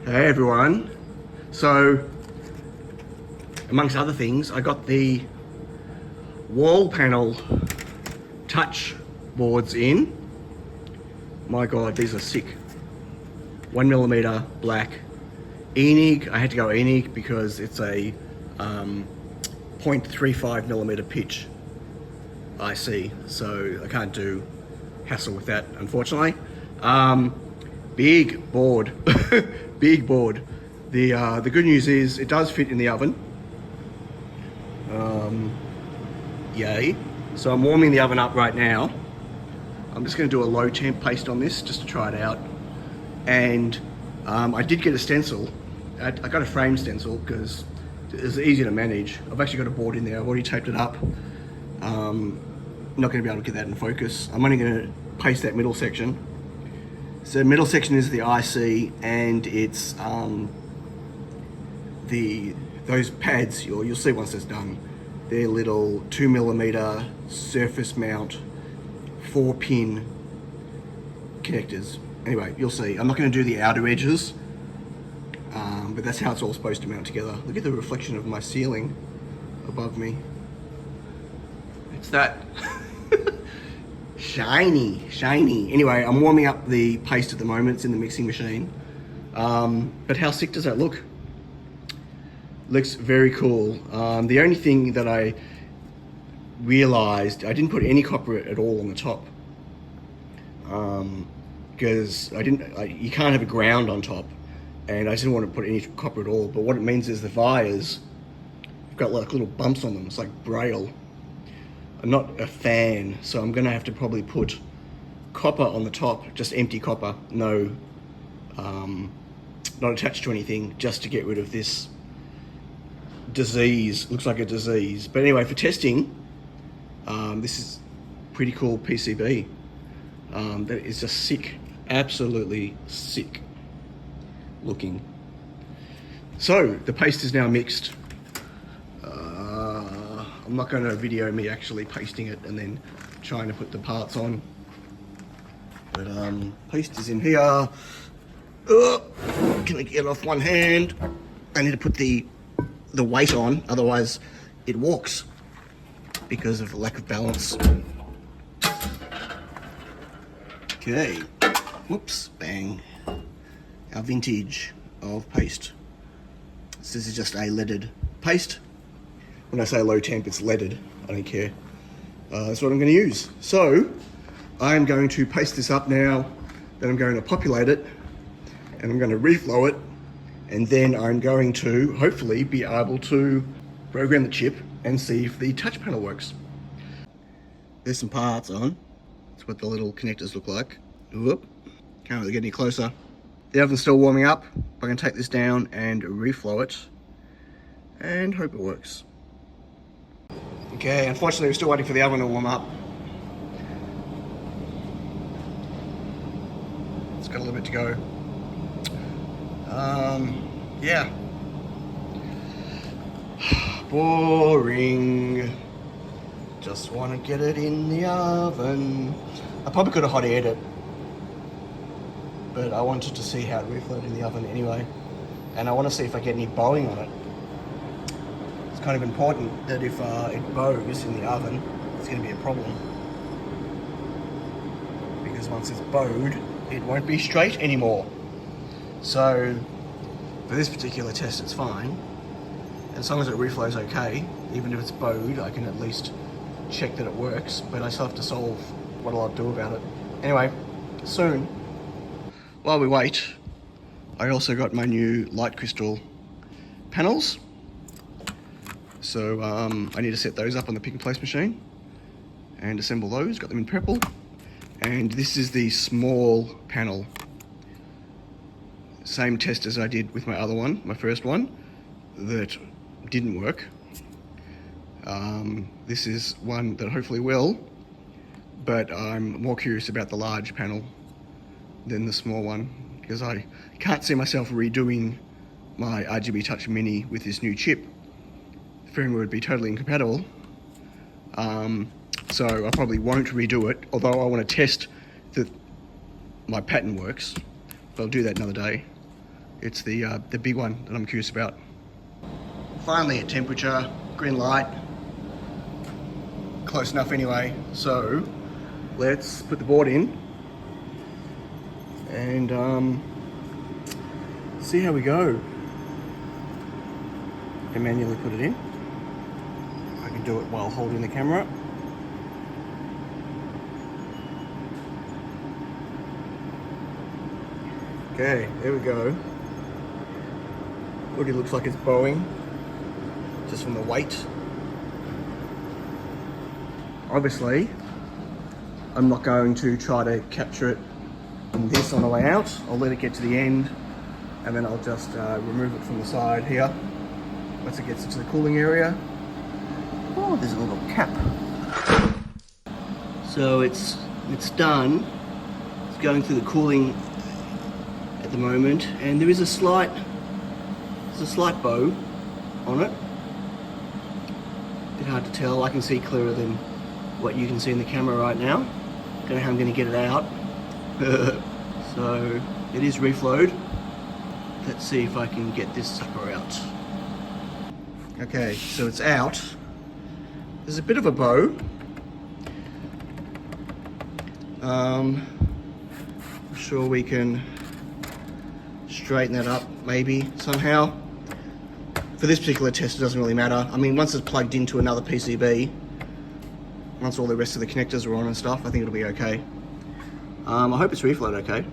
Hey everyone. So, amongst other things, I got the wall panel touch boards in. My God, these are sick. 1mm black. Enig, I had to go Enig because it's a 0.35mm pitch IC, so I can't do hassle with that, unfortunately. Big board, big board. The good news is it does fit in the oven. Yay. So I'm warming the oven up right now. I'm just going to do a low temp paste on this just to try it out. And I did get a stencil. I got a frame stencil because it's easy to manage. I've actually got a board in there. I've already taped it up. Not going to be able to get that in focus. I'm only going to paste that middle section. So the middle section is the IC, and it's those pads. You'll see once it's done. They're little 2mm surface mount 4-pin connectors. Anyway, you'll see. I'm not going to do the outer edges, but that's how it's all supposed to mount together. Look at the reflection of my ceiling above me. It's that. Shiny, shiny. Anyway, I'm warming up the paste at the moment. It's in the mixing machine. But how sick does that look? Looks very cool. The only thing that I realized, I didn't put any copper at all on the top. Because you can't have a ground on top. And I didn't want to put any copper at all. But what it means is the wires have got like little bumps on them. It's like braille. I'm not a fan, so I'm gonna have to probably put copper on the top, just empty copper, no, not attached to anything, just to get rid of this disease. Looks like a disease. But anyway, for testing, this is pretty cool PCB. That is just sick, absolutely sick looking. So the paste is now mixed. I'm not going to video me actually pasting it and then trying to put the parts on. But paste is in here. Can I get off one hand? I need to put the weight on, otherwise it walks because of the lack of balance. Okay. Whoops, bang. Our vintage of paste. So this is just a leaded paste. When I say low temp, it's leaded. I don't care. That's what I'm going to use. So I'm going to paste this up now. Then I'm going to populate it, and I'm going to reflow it, and then I'm going to hopefully be able to program the chip and see if the touch panel works. There's some parts on. That's what the little connectors look like. Whoop. Can't really get any closer. The oven's still warming up. I'm going to take this down and reflow it and hope it works. Okay, unfortunately we're still waiting for the oven to warm up. It's got a little bit to go. Yeah. Boring. Just want to get it in the oven. I probably could have hot aired it, but I wanted to see how it reflowed in the oven anyway. And I want to see if I get any bowing on it. It's kind of important that if it bows in the oven, it's going to be a problem. Because once it's bowed, it won't be straight anymore. So, for this particular test, it's fine. As long as it reflows okay, even if it's bowed, I can at least check that it works, but I still have to solve what I'll do about it. Anyway, soon. While we wait, I also got my new light crystal panels. So I need to set those up on the pick and place machine and assemble those. Got them in purple. And this is the small panel. Same test as I did with my other one, my first one, that didn't work. This is one that hopefully will, but I'm more curious about the large panel than the small one, because I can't see myself redoing my RGB Touch Mini with this new chip. The firmware would be totally incompatible, so I probably won't redo it, although I want to test that my pattern works, but I'll do that another day. It's the big one that I'm curious about. Finally at temperature, green light. Close enough anyway. So let's put the board in and see how we go. And manually put it in. I can do it while holding the camera. Okay, there we go. Already looks like it's bowing, just from the weight. Obviously, I'm not going to try to capture it in this on the way out. I'll let it get to the end, and then I'll just remove it from the side here. Once it gets into the cooling area. Oh, there's a little cap. So it's done. It's going through the cooling at the moment, and there is a slight bow on it. Bit hard to tell. I can see clearer than what you can see in the camera right now. Don't know how I'm going to get it out. So it is reflowed. Let's see if I can get this sucker out. Okay, so it's out. There's a bit of a bow. I'm sure we can straighten that up maybe somehow. For this particular test, it doesn't really matter. I mean, once it's plugged into another PCB, once all the rest of the connectors are on and stuff, I think it'll be okay. I hope it's reflowed okay.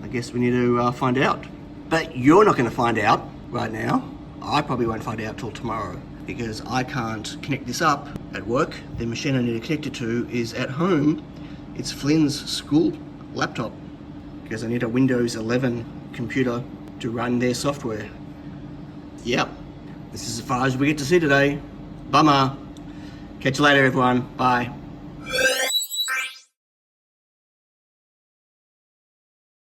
I guess we need to find out. But you're not going to find out right now. I probably won't find out till tomorrow, because I can't connect this up at work. The machine I need to connect it to is at home. It's Flynn's school laptop, because I need a Windows 11 computer to run their software. Yep, this is as far as we get to see today. Bummer. Catch you later, everyone. Bye.